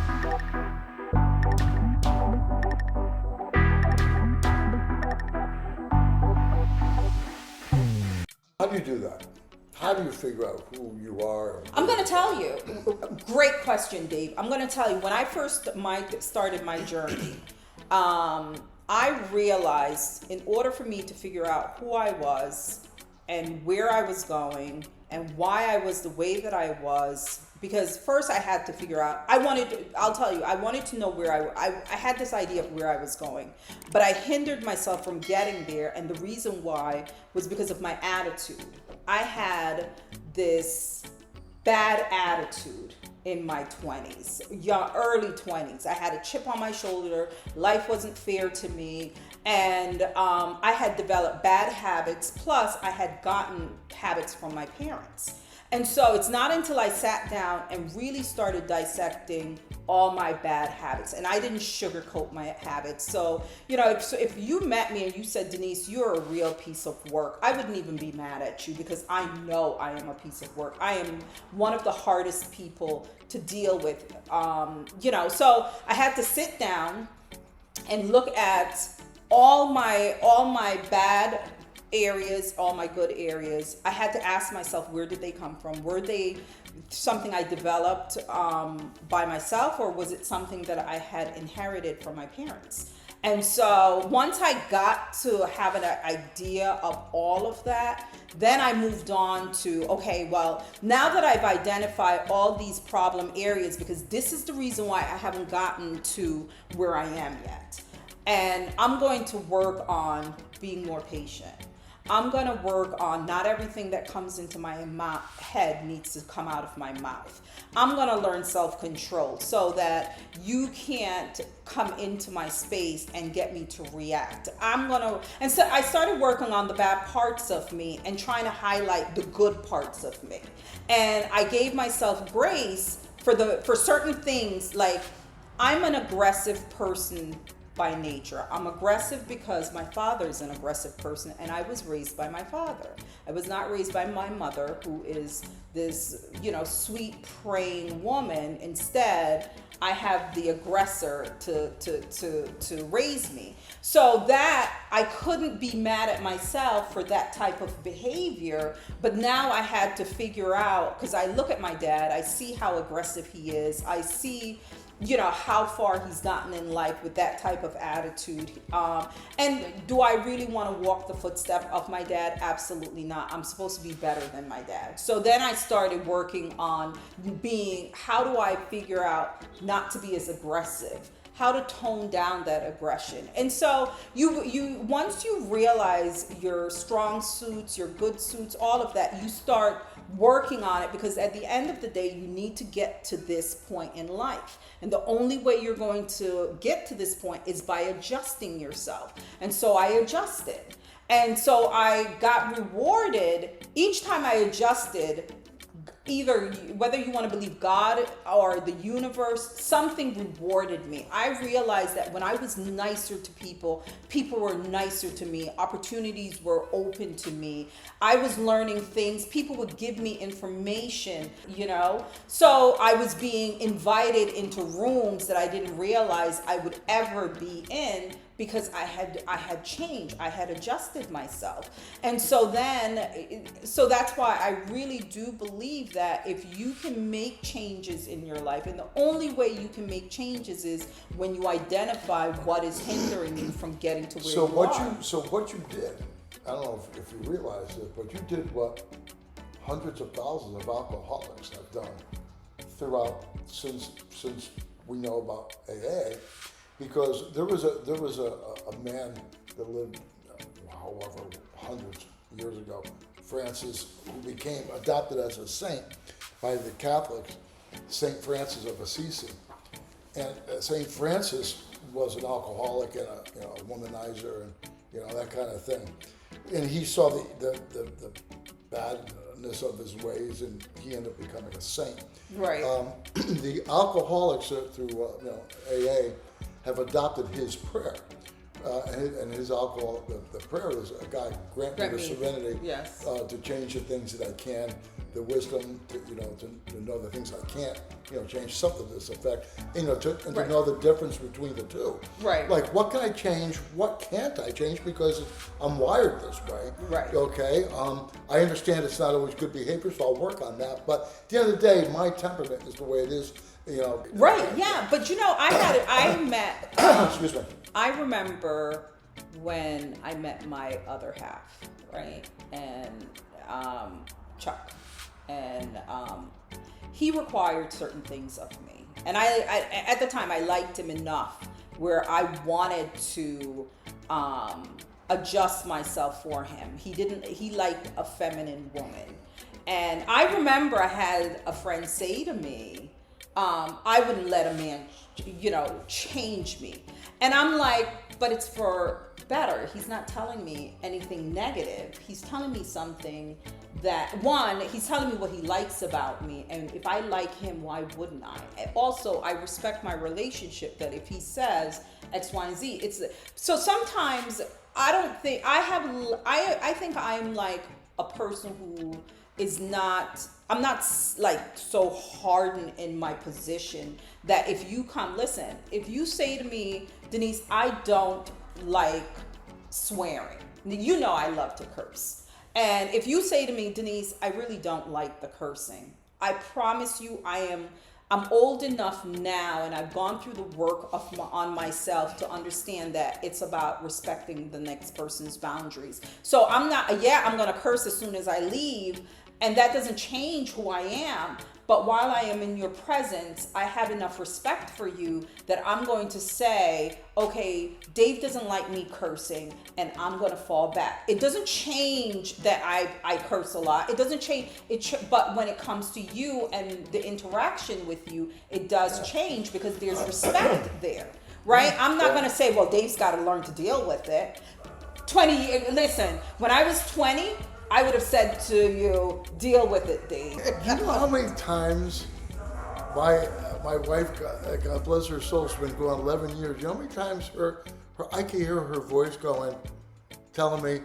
How do you do that? How do you figure out who you are? I'm going to tell you. Great question, Dave. I'm going to tell you, when I first started my journey, I realized in order for me to figure out who I was and where I was going and why I was the way that I was, because first I had to figure out, I'll tell you, I wanted to know where I had this idea of where I was going, but I hindered myself from getting there. And the reason why was because of my attitude. I had this bad attitude in my 20s, early 20s. I had a chip on my shoulder. Life wasn't fair to me. And I had developed bad habits. Plus, I had gotten habits from my parents. And so it's not until I sat down and really started dissecting all my bad habits, and I didn't sugarcoat my habits. So, if you met me and you said, Denise, you're a real piece of work, I wouldn't even be mad at you because I know I am a piece of work. I am one of the hardest people to deal with. So I had to sit down and look at all my bad areas, all my good areas. I had to ask myself, where did they come from? Were they something I developed by myself, or was it something that I had inherited from my parents? And so once I got to have an idea of all of that, then I moved on to, okay, well, now that I've identified all these problem areas, because this is the reason why I haven't gotten to where I am yet. And I'm going to work on being more patient. I'm going to work on not everything that comes into my head needs to come out of my mouth. I'm going to learn self-control so that you can't come into my space and get me to react. And so I started working on the bad parts of me and trying to highlight the good parts of me. And I gave myself grace for certain things. Like, I'm an aggressive person by nature. I'm aggressive because my father is an aggressive person, and I was raised by my father. I was not raised by my mother, who is this, sweet, praying woman. Instead, I have the aggressor to raise me. So that I couldn't be mad at myself for that type of behavior, but now I had to figure out, because I look at my dad, I see how aggressive he is, I see how far he's gotten in life with that type of attitude. And do I really want to walk the footstep of my dad? Absolutely not. I'm supposed to be better than my dad. So then I started working on how do I figure out not to be as aggressive? How to tone down that aggression. And so you once you realize your strong suits, your good suits, all of that, you start working on it, because at the end of the day, you need to get to this point in life. And the only way you're going to get to this point is by adjusting yourself. And so I adjusted. And so I got rewarded each time I adjusted. Either whether you want to believe God or the universe, something rewarded me. I realized that when I was nicer to people, people were nicer to me. Opportunities were open to me. I was learning things. People would give me information, So I was being invited into rooms that I didn't realize I would ever be in, because I had changed. I had adjusted myself. And so that's why I really do believe that if you can make changes in your life, and the only way you can make changes is when you identify what is hindering you from getting to where you are. So what you did, I don't know if you realize it, but you did what hundreds of thousands of alcoholics have done throughout since we know about AA. Because there was a man that lived, however, hundreds of years ago, Francis, who became adopted as a saint by the Catholics, Saint Francis of Assisi. And Saint Francis was an alcoholic and a womanizer and that kind of thing. And he saw the badness of his ways, and he ended up becoming a saint. Right. The alcoholics through AA have adopted his prayer. and his alcohol, the prayer is, God, grant me the serenity Yes. to change the things that I can, the wisdom to, to know the things I can't, change, something to this effect, and to know the difference between the two. Right. Like, what can I change? What can't I change? Because I'm wired this way. Right. Okay. I understand it's not always good behavior, so I'll work on that. But at the end of the day, my temperament is the way it is. Right. Yeah. But I met. Excuse me. I remember when I met my other half, right? And Chuck. And he required certain things of me. And I at the time, I liked him enough where I wanted to adjust myself for him. He liked a feminine woman. And I remember I had a friend say to me, I wouldn't let a man, change me. And I'm like, but it's for better. He's not telling me anything negative. He's telling me something that, one, he's telling me what he likes about me. And if I like him, why wouldn't I? And also, I respect my relationship that if he says X, Y, and Z, so sometimes I think I'm like a person who I'm not like so hardened in my position that if you say to me, Denise, I don't like swearing. I love to curse. And if you say to me, Denise, I really don't like the cursing, I promise you I'm old enough now, and I've gone through the work on myself to understand that it's about respecting the next person's boundaries. So I'm going to curse as soon as I leave, and that doesn't change who I am. But while I am in your presence, I have enough respect for you that I'm going to say, okay, Dave doesn't like me cursing, and I'm going to fall back. It doesn't change that I curse a lot. It doesn't change. But when it comes to you and the interaction with you, it does change because there's respect there, right? I'm not going to say, well, Dave's got to learn to deal with it. Listen, when I was 20, I would have said to you, deal with it, Dave. You know how many times my wife, God bless her soul, she's been going 11 years. You know how many times I can hear her voice telling me,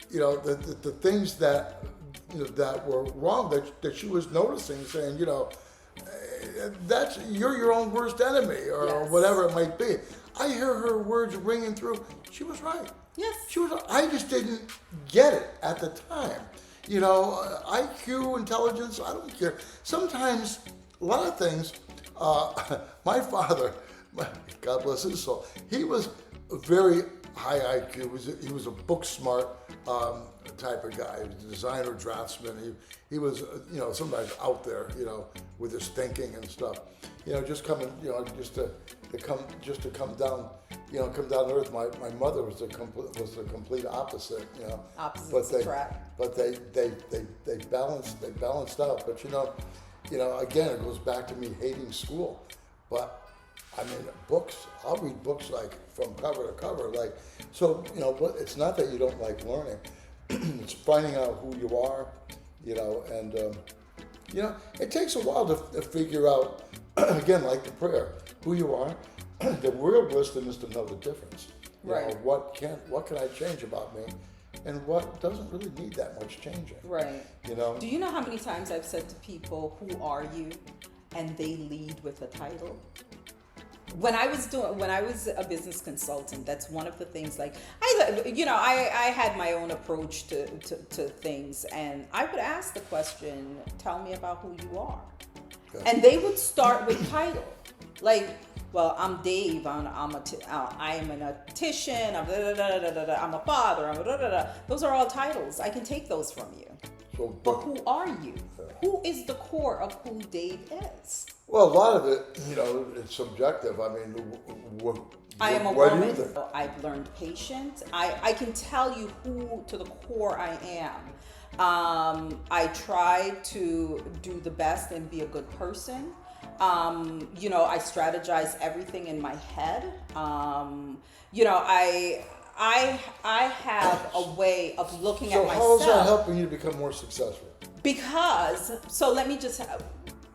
the things that were wrong that she was noticing, saying, you're your own worst enemy, or whatever it might be. I hear her words ringing through. She was right. Yes. I just didn't get it at the time. IQ, intelligence, I don't care. Sometimes, a lot of things, my father, God bless his soul, he was a very high IQ. He was a book smart type of guy. He was a designer, draftsman. He was, sometimes out there, with his thinking and stuff. Just coming, just to come down, come down to earth. My mother was the complete opposite, Opposites attract. But they balanced out. But again, it goes back to me hating school. But I mean, books. I'll read books like from cover to cover. Like, so it's not that you don't like learning. It's finding out who you are, and it takes a while to figure out. Again, like the prayer, who you are. The real wisdom is to know the difference. Right. What can I change about me, and what doesn't really need that much changing. Right. Do you know how many times I've said to people, "Who are you?" and they lead with a title? When I was a business consultant, that's one of the things. Like I had my own approach to things, and I would ask the question, "Tell me about who you are." And they would start with title, like, well, I'm Dave, I am an esthetician, I'm a father, Those are all titles. I can take those from you. But who are you? Who is the core of who Dave is? Well, a lot of it, it's subjective. I mean, I am a woman. I've learned patience. I can tell you who to the core I am. I try to do the best and be a good person. I strategize everything in my head. I have a way of looking at myself. So how is that helping you to become more successful? Because, so let me just,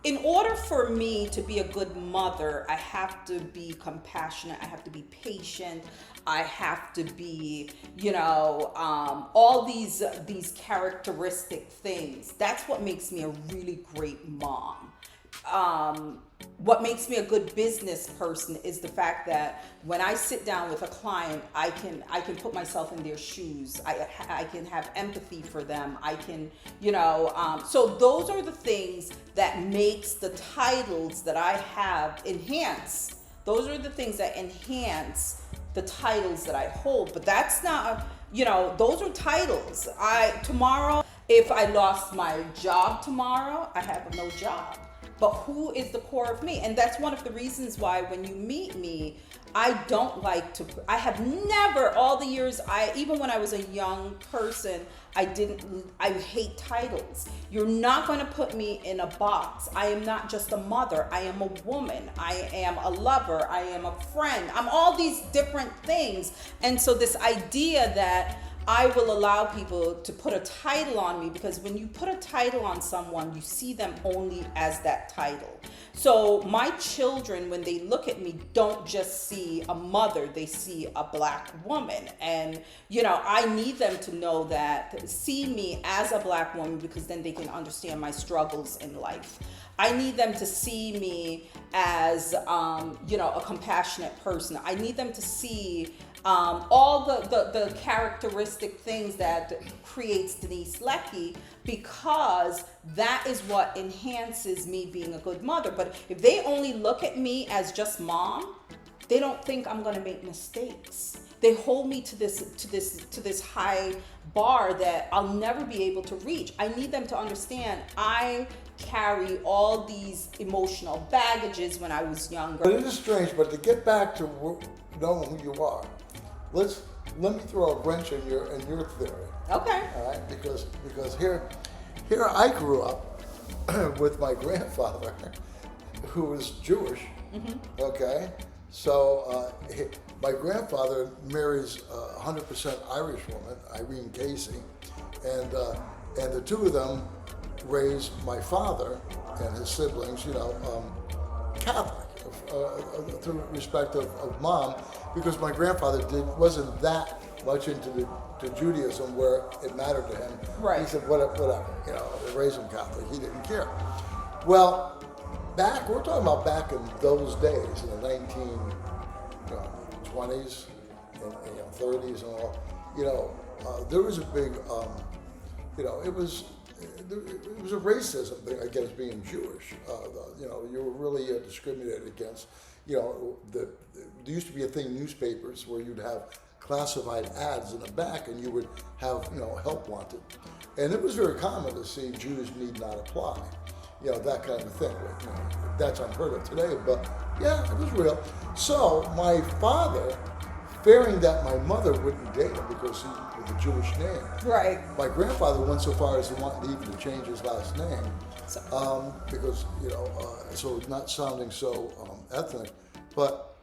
in order for me to be a good mother, I have to be compassionate. I have to be patient. I have to be, all these characteristic things. That's what makes me a really great mom. What makes me a good business person is the fact that when I sit down with a client, I can put myself in their shoes. I can have empathy for them. I can, so those are the things that makes the titles that I have enhance. Those are the things that enhance the titles that I hold. But that's not, those are titles. Tomorrow, if I lost my job tomorrow, I have no job. But who is the core of me? And that's one of the reasons why when you meet me, I have never, all the years, even when I was a young person, I hate titles. You're not going to put me in a box. I am not just a mother. I am a woman. I am a lover. I am a friend. I'm all these different things. And so this idea that I will allow people to put a title on me, because when you put a title on someone, you see them only as that title. So my children, when they look at me, don't just see a mother, they see a Black woman. And, I need them to know that, see me as a Black woman, because then they can understand my struggles in life. I need them to see me as, a compassionate person. I need them to see all the characteristic things that creates Denise Leckie, because that is what enhances me being a good mother. But if they only look at me as just mom, they don't think I'm going to make mistakes. They hold me to this high bar that I'll never be able to reach. I need them to understand I carry all these emotional baggages when I was younger. But it is strange, but to get back to knowing who you are, let me throw a wrench in your theory. Okay. All right, because here I grew up with my grandfather, who was Jewish. Mm-hmm. Okay, so my grandfather marries a 100% Irish woman, Irene Casey, and the two of them raised my father and his siblings, Catholic, through respect of mom, because my grandfather wasn't that much into Judaism where it mattered to him. Right. He said, whatever, they raised him Catholic. He didn't care. Well, we're talking about back in those days, in the 1920s and 30s and all, there was a big, it was a racism thing against being Jewish. You were really discriminated against. There used to be a thing in newspapers where you'd have classified ads in the back, and you would have help wanted, and it was very common to see Jews need not apply, that kind of thing. That's unheard of today, but yeah, it was real. So my father, fearing that my mother wouldn't date him because he with a Jewish name. Right. My grandfather went so far as he wanted even to change his last name, because so not sounding so ethnic. But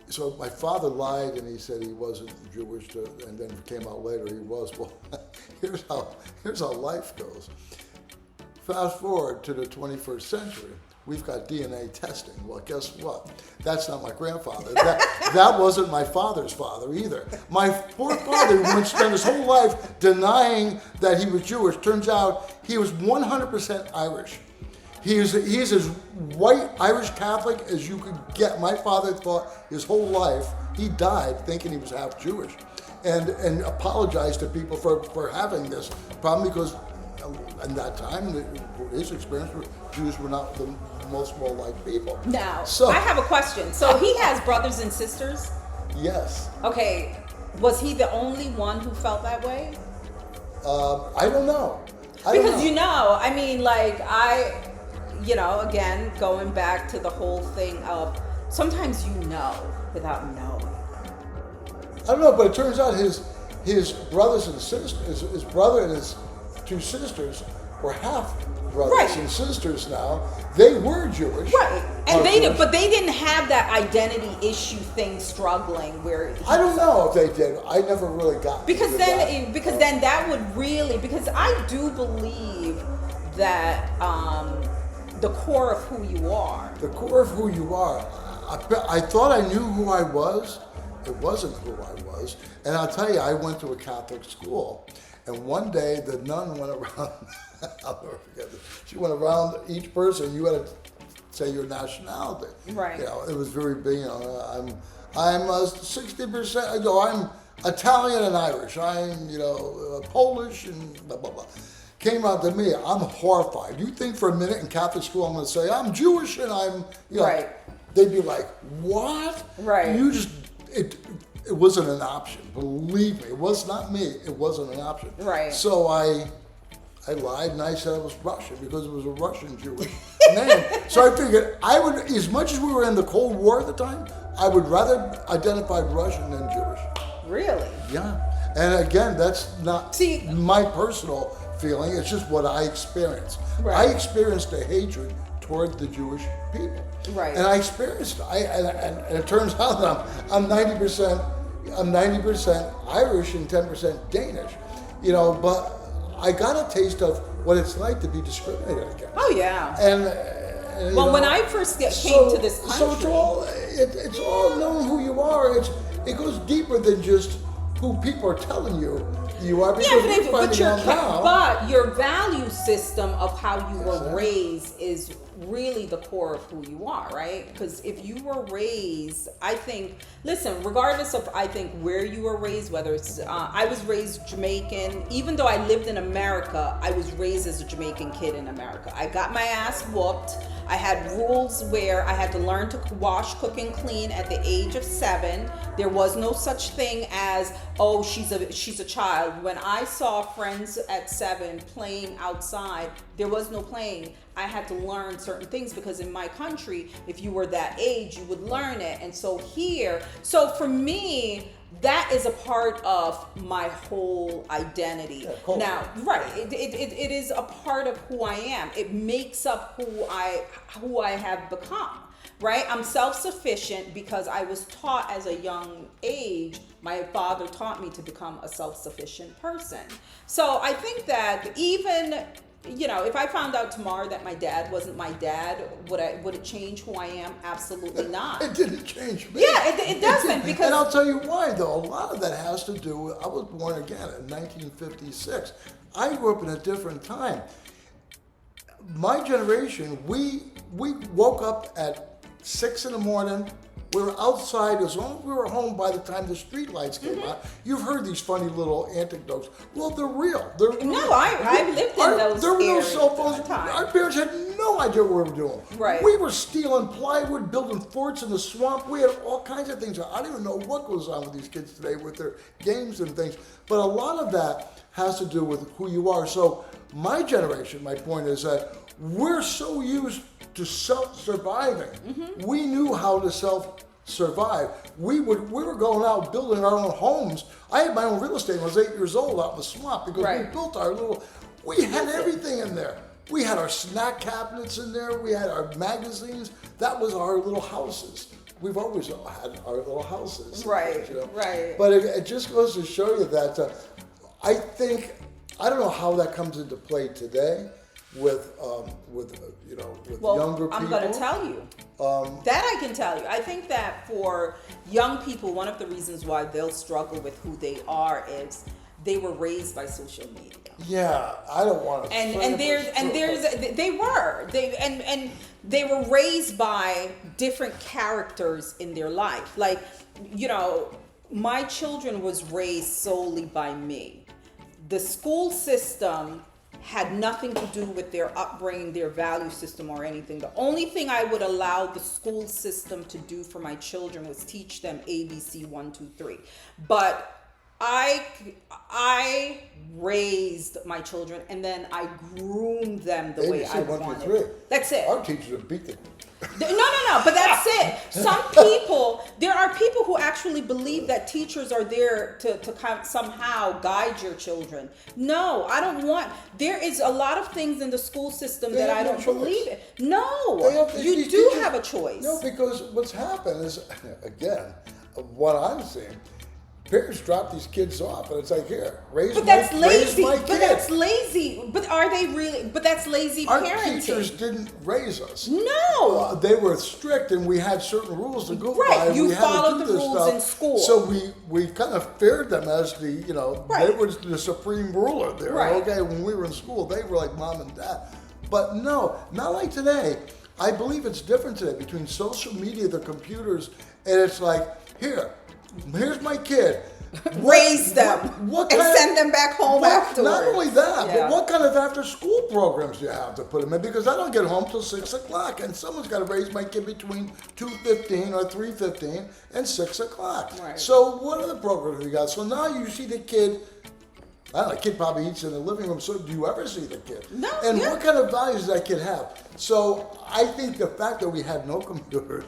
so my father lied and he said he wasn't Jewish, and then it came out later he was. Well, here's how life goes. Fast forward to the 21st century. We've got DNA testing. Well, guess what? That's not my grandfather. That wasn't my father's father either. My poor father went spent his whole life denying that he was Jewish. Turns out he was 100% Irish. He's as white Irish Catholic as you could get. My father thought his whole life, he died thinking he was half Jewish, and apologized to people for having this problem, because in that time, his experience was Jews were not the most well-liked people. Now, so, I have a question. So he has brothers and sisters? Yes. Okay. Was he the only one who felt that way? I don't know. Because again, going back to the whole thing of sometimes without knowing. I don't know, but it turns out his brothers and sisters, his brother and his two sisters were half brothers and sisters now. They were Jewish. Right. And they didn't have that identity issue thing struggling where I don't know if they did. I never really got because then that would really, because I do believe that the core of who you are. The core of who you are. I thought I knew who I was. It wasn't who I was. And I'll tell you, I went to a Catholic school, and one day the nun went around, I'll never forget this, she went around each person, you had to say your nationality. Right. You know, it was very big, you know, I'm 60%, I'm Italian and Irish, I'm, Polish and blah, blah, blah. Came out to me, I'm horrified. You think for a minute in Catholic school I'm going to say, I'm Jewish and I'm, Right. They'd be like, what? Right. It wasn't an option. Believe me, it was not me. It wasn't an option. Right. So I lied and I said I was Russian because it was a Russian Jewish name. So I figured I would, as much as we were in the Cold War at the time, I would rather identify Russian than Jewish. Really? Yeah. And again, that's not my personal feeling. It's just what I experienced. Right. I experienced a hatred toward the Jewish people. Right. And I experienced and it turns out that I'm 90% Irish and 10% Danish. But I got a taste of what it's like to be discriminated against. Oh yeah. And when I first came to this country, so it's all knowing who you are. It goes deeper than just who people are telling you are. Yeah, but your value system of how you were raised is really the core of who you are, right? Because if you were raised, I think, listen, regardless of, I think, where you were raised, whether it's, I was raised Jamaican, even though I lived in America, I was raised as a Jamaican kid in America. I got my ass whooped. I had rules where I had to learn to wash, cook, and clean at the age of 7. There was no such thing as, oh, she's a child. When I saw friends at 7 playing outside, there was no playing. I had to learn certain things because in my country, if you were that age, you would learn it. And so for me, that is a part of my whole identity. Yeah, now, right, it is a part of who I am. It makes up who I have become, right? I'm self-sufficient because I was taught as a young age, my father taught me to become a self-sufficient person. So I think that even, if I found out tomorrow that my dad wasn't my dad, would it change who I am? Absolutely not. It didn't change me. Yeah, it doesn't because. And I'll tell you why, though. A lot of that has to do with, I was born again in 1956. I grew up in a different time. My generation, we woke up at 6 in the morning. We were outside as long as we were home by the time the street lights came out. You've heard these funny little anecdotes. Well, they're real. No, I lived in those There were no areas cell phones. at the time. Our parents had no idea what we were doing. Right. We were stealing plywood, building forts in the swamp. We had all kinds of things. I don't even know what goes on with these kids today with their games and things. But a lot of that has to do with who you are. So my generation, my point is that we're so used to self-surviving. Mm-hmm. We knew how to self-survive. We were going out building our own homes. I had my own real estate when I was 8 years old out in the swamp because we built our we had everything in there. We had our snack cabinets in there. We had our magazines. That was our little houses. We've always had our little houses. Right, right. But it just goes to show you that I don't know how that comes into play today with younger people. I'm going to tell you. That I can tell you. I think that for young people, one of the reasons why they'll struggle with who they are is they were raised by social media. Yeah, I don't want to. They were raised by different characters in their life. Like, my children was raised solely by me. The school system had nothing to do with their upbringing, their value system, or anything. The only thing I would allow the school system to do for my children was teach them ABC 1, 2, 3. But I raised my children and then I groomed them the way I wanted. That's it. Our teachers would beat them. No, but that's it. There are people who actually believe that teachers are there to kind of somehow guide your children. No, I don't want, there is a lot of things in the school system that I don't believe in. No, you do have a choice. No, because what's happened is, again, what I'm seeing, parents drop these kids off, and it's like, here, raise But that's my lazy. kid. But that's lazy. But are they really? But that's lazy Our parenting. teachers didn't raise us. No. They were strict, and we had certain rules to go Right, by. you We had to followed do the this rules stuff. in school. So we kind of feared them as the, Right. they were the supreme ruler there. Right. Okay, when we were in school, they were like mom and dad. But no, not like today. I believe it's different today between social media, the computers, and it's like, here's my kid. Raise them What and kind of- send them back home afterwards. Not only that, Yeah. but what kind of after-school programs do you have to put them in? Because I don't get home till 6 o'clock, and someone's got to raise my kid between 2:15 or 3:15 and 6 o'clock. Right. So what are the programs you got? So now you see the kid. I don't know, the kid probably eats in the living room. So do you ever see the kid? No, And yeah. what kind of values does that kid have? So I think the fact that we had no computers,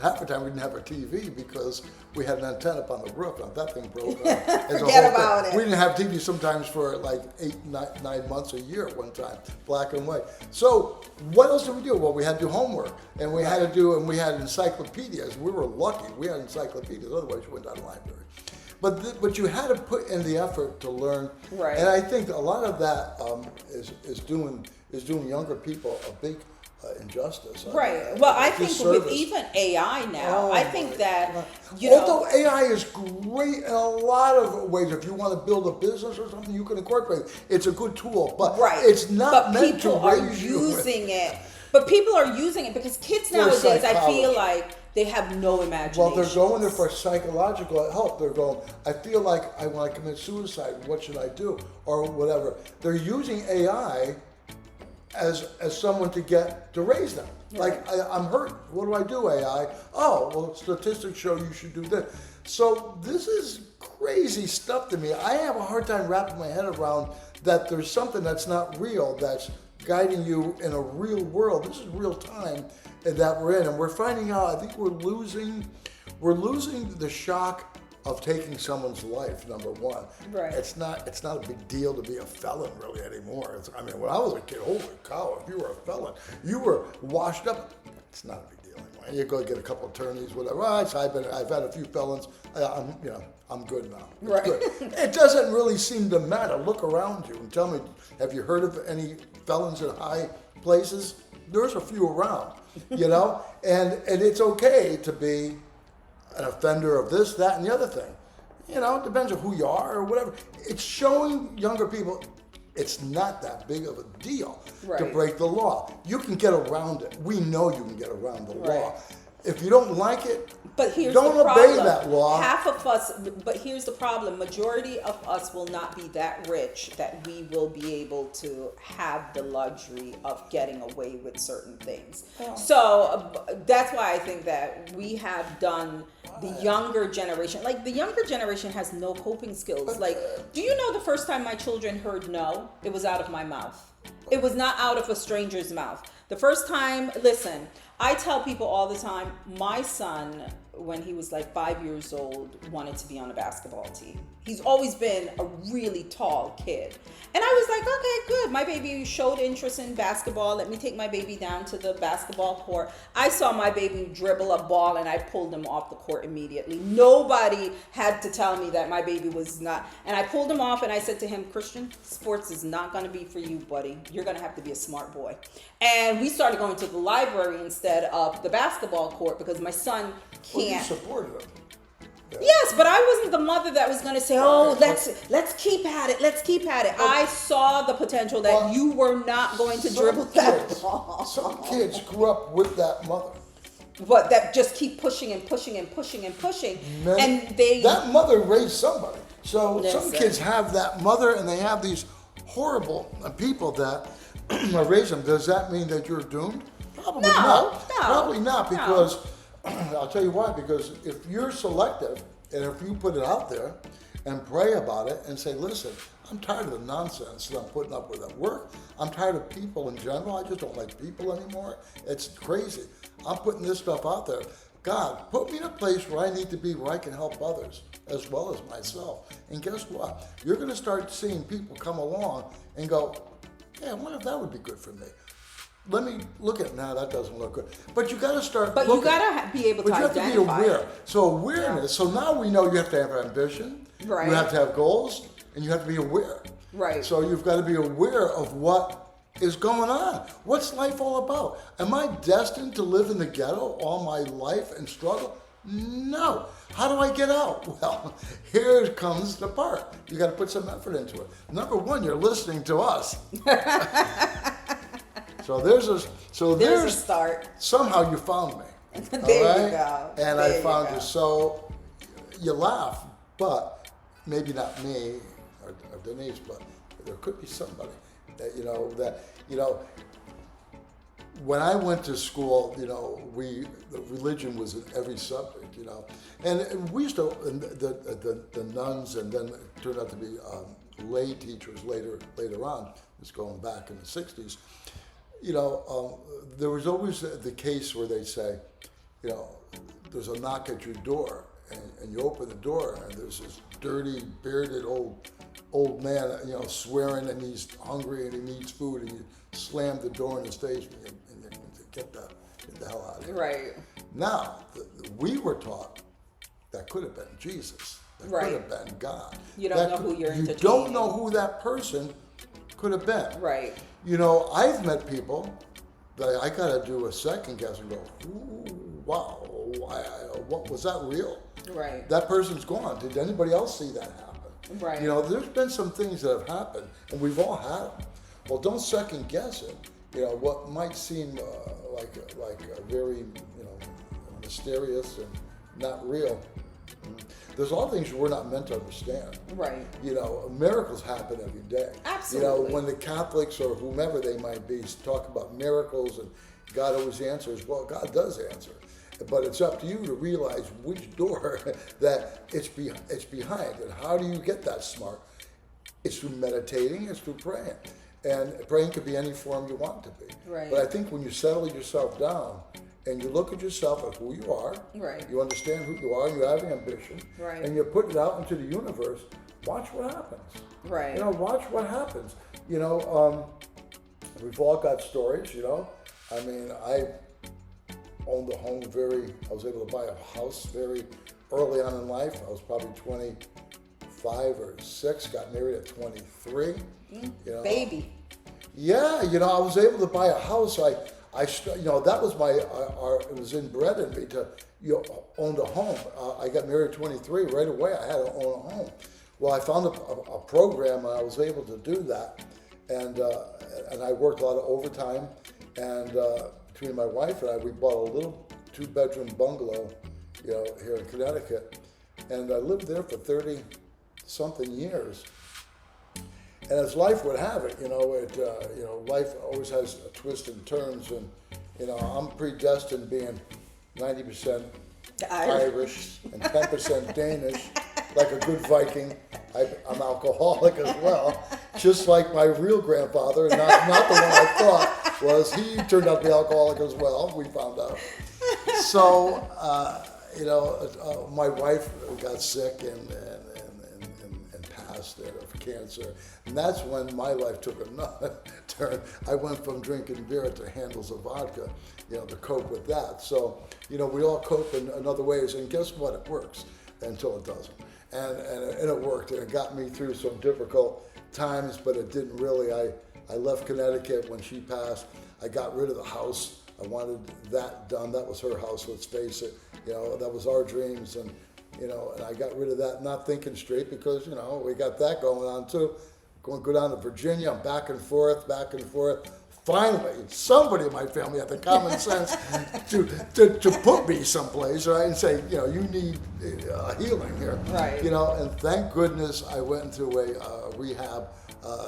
half the time we didn't have a TV because we had an antenna up on the roof, and that thing broke. Forget about it. We didn't have TV sometimes for like 8, 9 months, a year at one time, black and white. So what else did we do? Well, we had to do homework, and we had encyclopedias. We were lucky. We had encyclopedias. Otherwise, you went down to the library. But you had to put in the effort to learn, Right. and I think a lot of that is doing younger people a big injustice. Right. Well, I think with disservice. even AI now, Oh I think my that, God. you Although know, AI is great in a lot of ways, if you want to build a business or something, you can incorporate it. It's a good tool, but right. it's not but meant to people are raise you. using it. But people are using it because kids For nowadays, I psychology. feel like they have no imagination. Well, they're going there for psychological help. They're going, I feel like I want to commit suicide. What should I do? Or whatever. They're using AI as someone to raise them. Like, I'm hurt. What do I do, AI? Oh, well, statistics show you should do this. So this is crazy stuff to me. I have a hard time wrapping my head around that there's something that's not real, that's guiding you in a real world. This is real time that we're in, and we're finding out, I think we're losing the shock of taking someone's life, number one. Right. It's not a big deal to be a felon really anymore. When I was a kid, holy cow, if you were a felon, you were washed up. It's not a big deal anymore. You go get a couple attorneys, whatever. Well, I've had a few felons. I'm good now. It's Right. good. It doesn't really seem to matter. Look around you and tell me, have you heard of any felons in high places? There's a few around, and it's okay to be an offender of this, that, and the other thing. It depends on who you are or whatever. It's showing younger people it's not that big of a deal to Right. break the law. You can get around it. We know you can get around the law. Right. If you don't like it, But here's don't the problem. obey that law. Half of us, but here's the problem. Majority of us will not be that rich that we will be able to have the luxury of getting away with certain things. Yeah. So that's why I think that we have done the younger generation. Like, the younger generation has no coping skills. Like, do you know the first time my children heard no, it was out of my mouth. It was not out of a stranger's mouth. The first time, listen, I tell people all the time, my son, when he was like 5 years old, wanted to be on a basketball team. He's always been a really tall kid. And I was like, okay, good. My baby showed interest in basketball. Let me take my baby down to the basketball court. I saw my baby dribble a ball and I pulled him off the court immediately. Nobody had to tell me that my baby was not. And I pulled him off and I said to him, Christian, sports is not going to be for you, buddy. You're going to have to be a smart boy. And we started going to the library instead of the basketball court because my son Well, you can't. supported him. Yeah. Yes, but I wasn't the mother that was going to say, "Oh, let's keep at it. Let's keep at it." I saw the potential that Well, you were not going to Some dribble that kids- ball. Some kids grew up with that mother. But that just keep pushing and pushing and pushing and pushing, and That mother raised somebody. So some Listen. kids have that mother, and they have these horrible people that raise them. Does that mean that you're doomed? Probably No, not. no, Probably not, no. because I'll tell you why. Because if you're selective, and if you put it out there and pray about it and say, listen, I'm tired of the nonsense that I'm putting up with at work. I'm tired of people in general. I just don't like people anymore. It's crazy. I'm putting this stuff out there. God, put me in a place where I need to be, where I can help others as well as myself. And guess what? You're going to start seeing people come along and go, yeah, I wonder if that would be good for me. let me look at, now that doesn't look good. But you got to start But looking. you gotta be able to But you have to be identify aware. it. So awareness, so now we know you have to have ambition, Right. you have to have goals, and you have to be aware. Right. So you've got to be aware of what is going on. What's life all about? Am I destined to live in the ghetto all my life and struggle? No. How do I get out? Well, here comes the part. You got to put some effort into it. Number one, you're listening to us. So there's There's a start. somehow you found me. There all you right? go. And There I you found go. you. So you laugh, but maybe not me or Denise, but there could be somebody that when I went to school, the religion was in every subject, and we used to, and the nuns, and then it turned out to be lay teachers later on. It's going back in the 60s. There was always the case where they say, there's a knock at your door, and you open the door, and there's this dirty, bearded old man, swearing, and he's hungry and he needs food, and you slam the door in his face, and you get the hell out of here. Right. Now, we were taught that could have been Jesus. That Right. could have been God. You don't know who you're You entertaining. don't know who that person could have been. Right. I've met people that I gotta do a second guess and go, ooh, wow, what was that real? Right. That person's gone. Did anybody else see that happen? Right. There's been some things that have happened, and we've all had them. Well, don't second guess it. What might seem like a very mysterious and not real. There's a lot of things we're not meant to understand. Right. Miracles happen every day. Absolutely. When the Catholics or whomever they might be talk about miracles and God always answers, well, God does answer. But it's up to you to realize which door that it's behind. And how do you get that smart? It's through meditating, it's through praying. And praying could be any form you want it to be. Right. But I think when you settle yourself down and you look at yourself as who you are, Right. you understand who you are, you have ambition, Right. and you put it out into the universe, watch what happens. Right. Watch what happens. We've all got stories, I mean, I owned a home I was able to buy a house very early on in life. I was probably 25 or 6, got married at 23. Baby. Yeah, I was able to buy a house. That was it was inbred in me to, own a home. I got married at 23. Right away, I had to own a home. Well, I found a program, and I was able to do that. And I worked a lot of overtime. And between my wife and I, we bought a little 2-bedroom bungalow, here in Connecticut. And I lived there for 30-something years. And as life would have it, life always has twists and turns, and I'm predestined being 90% Irish and 10% Danish, like a good Viking. I'm alcoholic as well, just like my real grandfather, and not the one I thought was. He turned out to be alcoholic as well. We found out. So, my wife got sick and passed of cancer, and that's when my life took another turn. I went from drinking beer to handles of vodka, to cope with that. So, we all cope in other ways, and guess what? It works until it doesn't. And it worked, and it got me through some difficult times, but it didn't really. I left Connecticut when she passed. I got rid of the house. I wanted that done. That was her house, let's face it. That was our dreams, and and I got rid of that, not thinking straight, because we got that going on too. Going to go down to Virginia, I'm back and forth. Finally, somebody in my family had the common sense to put me someplace, right, and say, you need healing here, right? And thank goodness I went into a rehab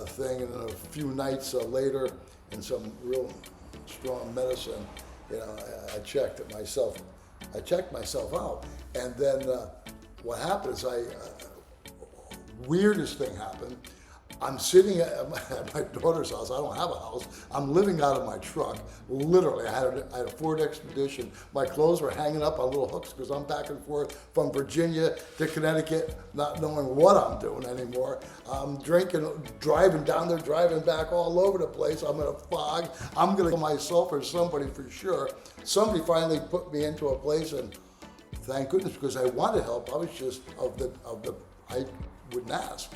thing, and a few nights later, and some real strong medicine, I checked myself out, and then what happened is weirdest thing happened. I'm sitting at my daughter's house. I don't have a house. I'm living out of my truck. Literally, I had a Ford Expedition. My clothes were hanging up on little hooks because I'm back and forth from Virginia to Connecticut, not knowing what I'm doing anymore. I'm drinking, driving down there, driving back all over the place. I'm in a fog. I'm going to kill myself or somebody for sure. Somebody finally put me into a place, and thank goodness, because I wanted help. I was just I wouldn't ask,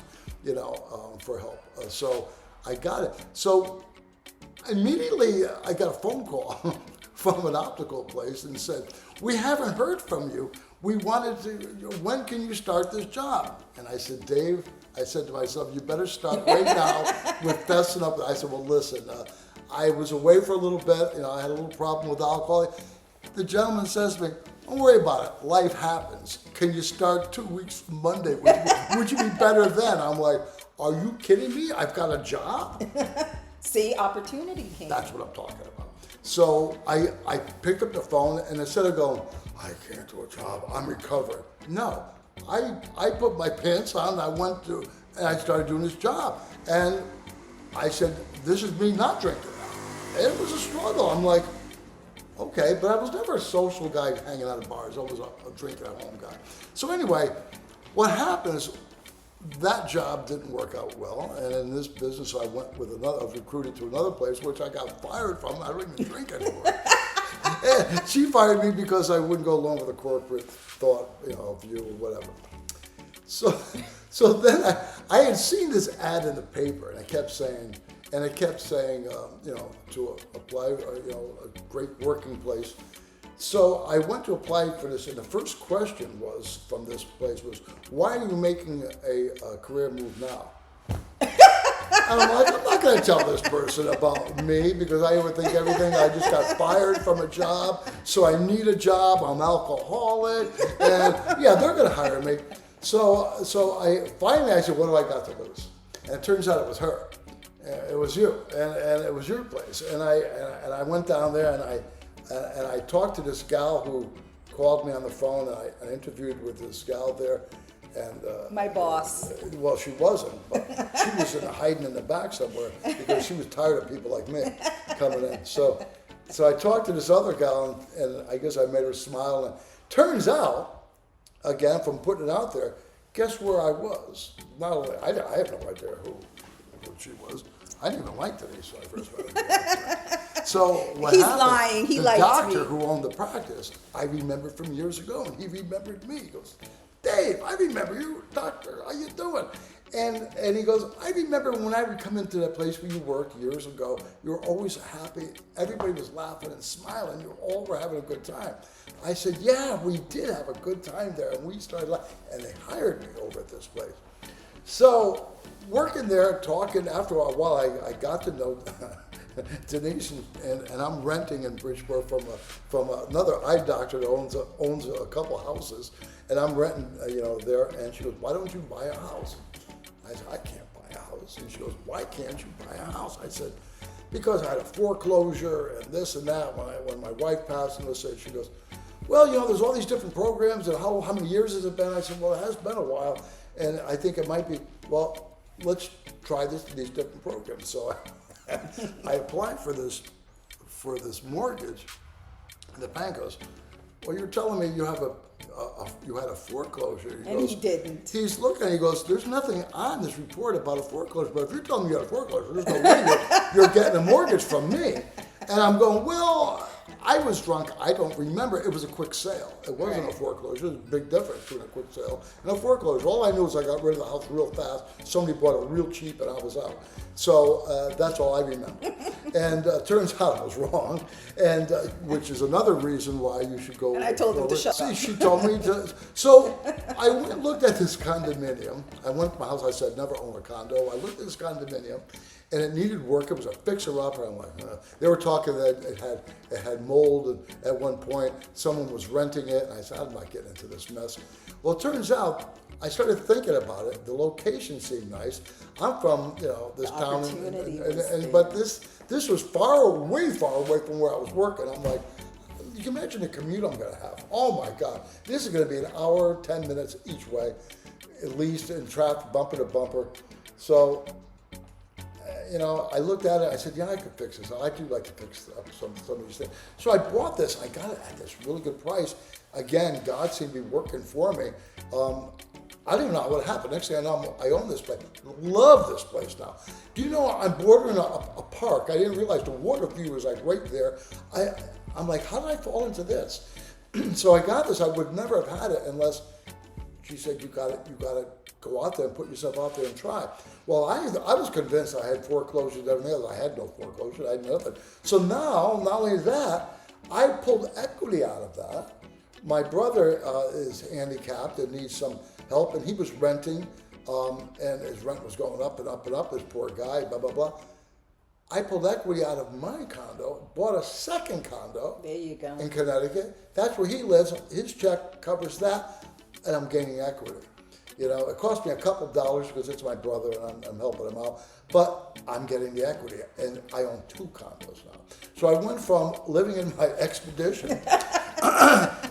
for help. So I got it. So immediately I got a phone call from an optical place and said, "We haven't heard from you. We wanted to, when can you start this job?" And I said, "Dave," I said to myself, "you better start right now with fessing up." I said, "Well, listen, I was away for a little bit. I had a little problem with alcohol." The gentleman says to me, "Don't worry about it. Life happens. Can you start 2 weeks from Monday? Would you be better then?" I'm like, "Are you kidding me? I've got a job?" See, opportunity came. That's what I'm talking about. So I picked up the phone, and instead of going, "I can't do a job, I'm recovered." No, I put my pants on, and I started doing this job. And I said, "This is me not drinking now." It was a struggle. I'm like, okay, but I was never a social guy hanging out at bars. I was a drinking at home guy. So anyway, what happened is that job didn't work out well, and in this business I was recruited to another place, which I got fired from. I don't even drink anymore. And she fired me because I wouldn't go along with the corporate thought, view or whatever. So then I had seen this ad in the paper, and it kept saying, to apply, a great working place. So I went to apply for this, and the first question from this place was, "Why are you making a career move now?" And I'm like, I'm not going to tell this person about me because I overthink everything. I just got fired from a job, so I need a job. I'm alcoholic, and yeah, they're going to hire me. So I said, "What do I got to lose?" And it turns out it was her. It was you, and it was your place. And I went down there, and I talked to this gal who called me on the phone, and I interviewed with this gal there, and my boss. Well, she wasn't, but she was hiding in the back somewhere because she was tired of people like me coming in. So I talked to this other gal, and I guess I made her smile. And turns out, again, from putting it out there, guess where I was? Not only I have no idea who she was. I didn't even like Denise when I first met her. So what He's happened, lying. He the likes doctor me. who owned the practice, I remember from years ago, and he remembered me. He goes, "Dave, I remember you, doctor. How you doing?" And he goes, "I remember when I would come into that place where you worked years ago, you were always happy. Everybody was laughing and smiling. You all were having a good time." I said, "Yeah, we did have a good time there." And we started laughing, and they hired me over at this place. So working there, talking, after a while, I got to know Denise, and I'm renting in Bridgeport from another eye doctor that owns a couple houses, and I'm renting, there. And she goes, "Why don't you buy a house?" I said, "I can't buy a house." And she goes, "Why can't you buy a house?" I said, "Because I had a foreclosure and this and that when my wife passed." And she goes, "Well, there's all these different programs, and how many years has it been?" I said, "Well, it has been a while, and I think it might be, well, let's try these different programs." So I applied for this mortgage, and the bank goes, "Well, you're telling me you had a foreclosure." He didn't. He's looking, he goes, "There's nothing on this report about a foreclosure, but if you're telling me you had a foreclosure, there's no way you're getting a mortgage from me." And I'm going, "Well, I was drunk. I don't remember. It was a quick sale. It wasn't a foreclosure. There's a big difference between a quick sale and a foreclosure. All I knew is I got rid of the house real fast. Somebody bought it real cheap, and I was out." So that's all I remember. And turns out I was wrong, and which is another reason why you should go. And I told him to shut up. She told me to. So I went and looked at this condominium. I went to my house. I said, "Never own a condo." I looked at this condominium, and it needed work. It was a fixer-upper. I'm like, they were talking that it had mold, and at one point someone was renting it, and I said, "I'm not getting into this mess." Well, it turns out I started thinking about it. The location seemed nice. I'm from this town, but this was way far away from where I was working. I'm like, you can imagine the commute I'm going to have. Oh my God, this is going to be an hour, 10 minutes each way, at least in traffic, bumper to bumper. So I looked at it. I said, yeah, I could fix this. I do like to fix up some of these things. So I bought this. I got it at this really good price. Again, God seemed to be working for me. I didn't even know what happened. Next thing I know, I own this place. Love this place now. Do you know I'm bordering a park? I didn't realize the water view was like right there. I'm like, how did I fall into this? So I got this. I would never have had it unless she said, you got to go out there and put yourself out there and try. Well, I was convinced I had foreclosures and everything else. I had no foreclosures. I had nothing. So now, not only that, I pulled equity out of that. My brother is handicapped and needs some help, and he was renting, and his rent was going up and up and up. This poor guy, blah, blah, blah. I pulled equity out of my condo, bought a second condo. There you go. In Connecticut. That's where he lives. His check covers that, and I'm gaining equity. It cost me a couple dollars because it's my brother and I'm helping him out, but I'm getting the equity, and I own 2 condos now. So I went from living in my expedition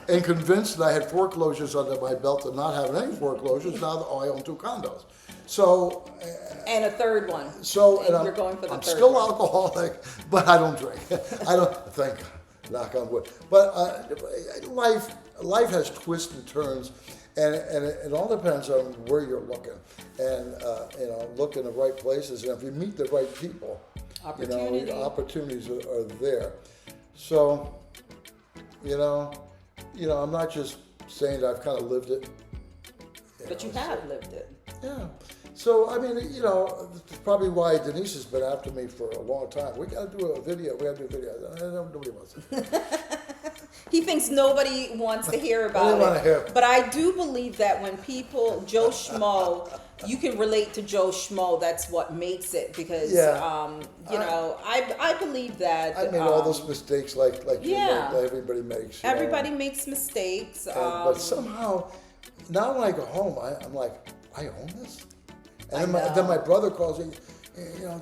and convinced that I had foreclosures under my belt to not having any foreclosures. Now that I own 2 condos. So and a third one. So and you're going for the I'm third still one. Alcoholic, but I don't drink. I don't. Thank God, knock on wood. But life has twists and turns, and it all depends on where you're looking, and look in the right places, and if you meet the right people, opportunities are there. So, I'm not just saying that I've kind of lived it. But you have lived it. Yeah. So, that's probably why Denise has been after me for a long time. We got to do a video. Nobody wants it. He thinks nobody wants to hear about They want to hear. But I do believe that when people, Joe Schmo, you can relate to Joe Schmo. That's what makes it because, I believe that. I made all those mistakes like everybody makes. Everybody makes mistakes. But somehow, now when I go home, I'm like, I own this? And then my brother calls me,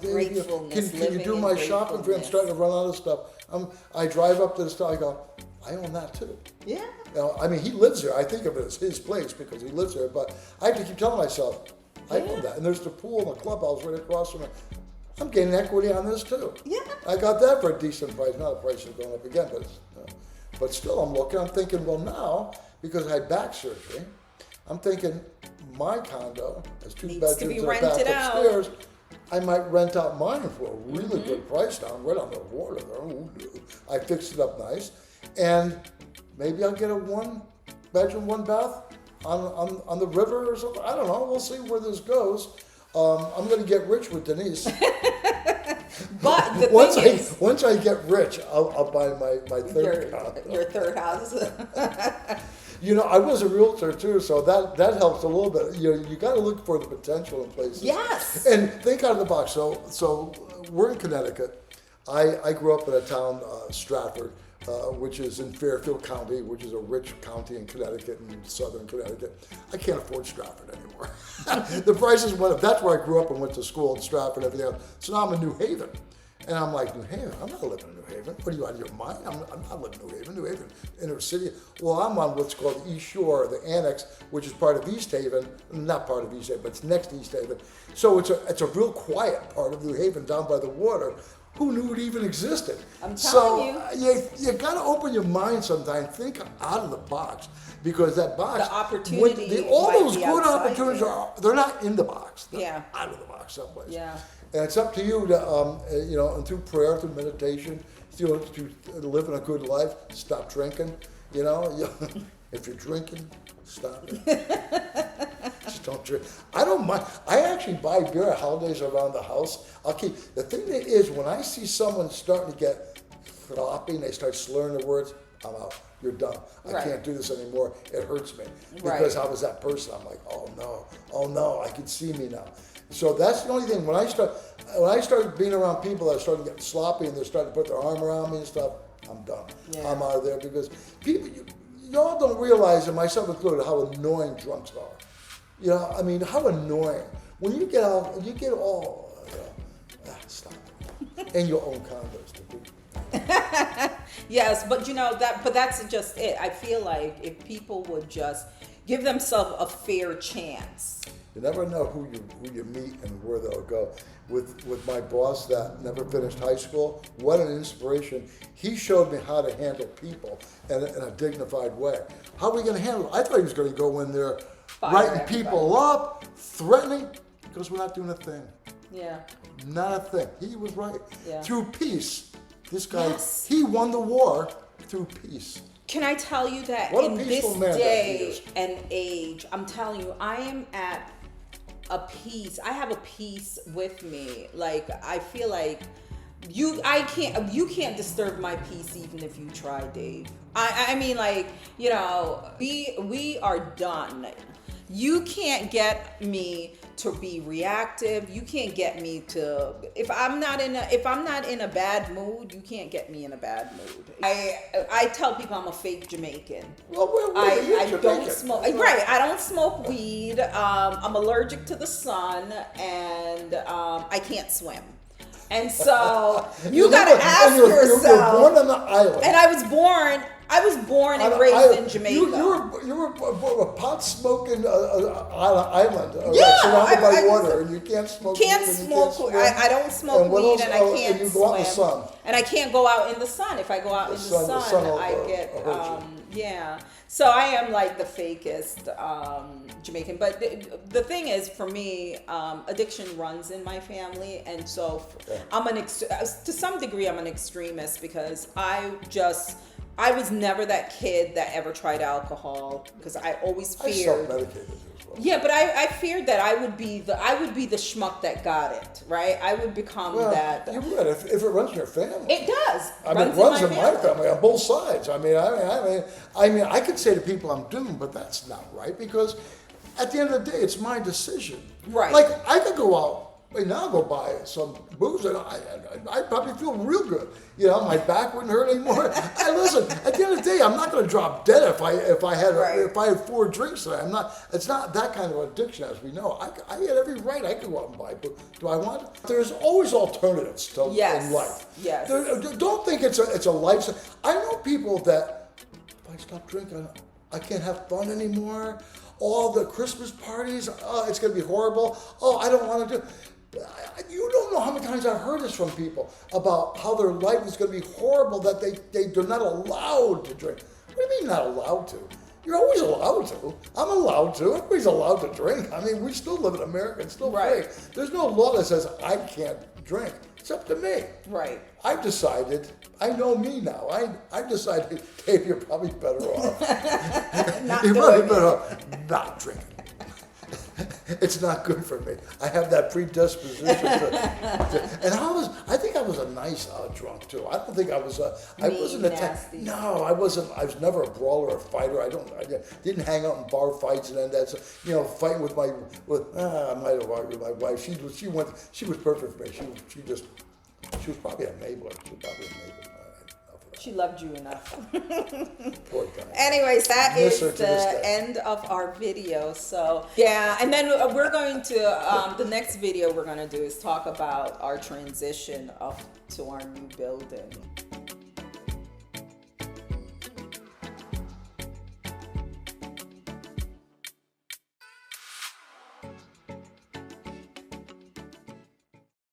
Dave, can you do my shopping for me? I'm starting to run out of stuff. I drive up to the store, I go, I own that too. Yeah. He lives there. I think of it as his place because he lives there, but I have to keep telling myself, I own that. And there's the pool and the clubhouse right across from it. I'm getting equity on this too. Yeah. I got that for a decent price. Now the price is going up again, but still I'm looking. I'm thinking, well now, because I had back surgery, I'm thinking my condo has 2 bedrooms and a bath upstairs. I might rent out mine for a really good price now. I'm right on the water there. I fixed it up nice. And maybe I'll get a 1 bedroom, 1 bath on the river or something. I don't know. We'll see where this goes. I'm going to get rich with Denise. But the once I get rich, I'll buy my third house. Your third house. I was a realtor too, so that helps a little bit. You got to look for the potential in places. Yes. And think out of the box. So we're in Connecticut. I grew up in a town, Stratford, which is in Fairfield County, which is a rich county in Connecticut, in southern Connecticut. I can't afford Stratford anymore. The prices went up. That's where I grew up and went to school in Stratford and everything else. So now I'm in New Haven. And I'm like, New Haven? I'm not living in New Haven. What are you, out of your mind? I'm not living in New Haven. New Haven, inner city. Well, I'm on what's called the East Shore, the Annex, which is part of East Haven. Not part of East Haven, but it's next to East Haven. So it's a real quiet part of New Haven down by the water. Who knew it even existed? I'm telling you got to open your mind sometimes. Think out of the box. Because that box, the opportunity, all might those be good outside opportunities they're not in the box. They're out of the box someplace. Yeah. And it's up to you to, and through prayer, through meditation, to live in a good life. Stop drinking. If you're drinking, stop it. Just don't drink. I don't mind. I actually buy beer at holidays around the house. The thing that is, when I see someone starting to get floppy and they start slurring the words, I'm out. You're done. I can't do this anymore. It hurts me. Because I was that person. I'm like, oh no, I can see me now. So that's the only thing. When I started being around people that are starting to get sloppy and they're starting to put their arm around me and stuff, I'm done. Yeah. I'm out of there because people, y'all don't realize, and myself included, how annoying drunks are. How annoying. When you get out and you get all, stop it. And your own condos to do. Yes, but that's just it. I feel like if people would just give themselves a fair chance You never know who you meet and where they'll go. With my boss that never finished high school, what an inspiration. He showed me how to handle people in a dignified way. How are we going to handle it? I thought he was going to go in there writing people up, threatening, because we're not doing a thing. Yeah. Not a thing. He was right. Yeah. Through peace. This guy, Yes. he won the war through peace. Can I tell you that What a in this peaceful man that he day is. and age, I'm telling you, I am at a peace. I have a peace with me. Like, I feel like you can't disturb my peace even if you try, Dave. I mean, like, you know, we are done. You can't get me to be reactive. You can't get me to, if I'm not in a bad mood, you can't get me in a bad mood. I tell people I'm a fake Jamaican. Well, I don't smoke. Right, I don't smoke weed. I'm allergic to the sun, and I can't swim. And so you gotta ask yourself. You were born on the island. And I was born and raised in Jamaica. You were a pot smoking on an island, Yeah, surrounded by water, and you can't smoke. I don't smoke weed, and I can't and you go out in the swim. sun. And I can't go out in the sun. If I go out in the sun, I get hurt you. yeah. So I am like the fakest Jamaican. But the thing is, for me, addiction runs in my family, and so to some degree, I'm an extremist because I was never that kid that ever tried alcohol because I always feared. I self-medicated as well. Yeah, but I feared that I would be the schmuck that got it, right? I would become that. You would if it runs in your family. It does. I mean, it runs in my family on both sides. I mean, I could say to people I'm doomed, but that's not right because at the end of the day, it's my decision. Right. Like I could go out. Now I'll go buy some booze and I'd probably feel real good. You know, my back wouldn't hurt anymore. Listen, at the end of the day, I'm not going to drop dead if I had 4 drinks today. It's not that kind of addiction, as we know. I had every right. I could go out and buy booze. Do I want it? There's always alternatives in life. Yes. Don't think it's a lifestyle. I know people that if I stop drinking, I can't have fun anymore. All the Christmas parties, it's going to be horrible. Oh, I don't want to do. You don't know how many times I've heard this from people about how their life is going to be horrible, that they're not allowed to drink. What do you mean not allowed to? You're always allowed to. I'm allowed to. Everybody's allowed to drink. I mean, we still live in America. It's still free. There's no law that says I can't drink. It's up to me. Right. I've decided, I know me now. I've decided, Dave, you're probably better off. You're probably better off not drinking. It's not good for me. I have that predisposition and I think I was a nice drunk too. I don't think I was I wasn't nasty. No, I wasn't. I was never a brawler or a fighter. I didn't hang out in bar fights and then fighting with I might have argued with my wife. She was perfect for me. She was probably a enabler. She loved you enough. Poor guy. Anyways, that is the end of our video. So yeah, and then we're going to the next video we're going to do is talk about our transition to our new building.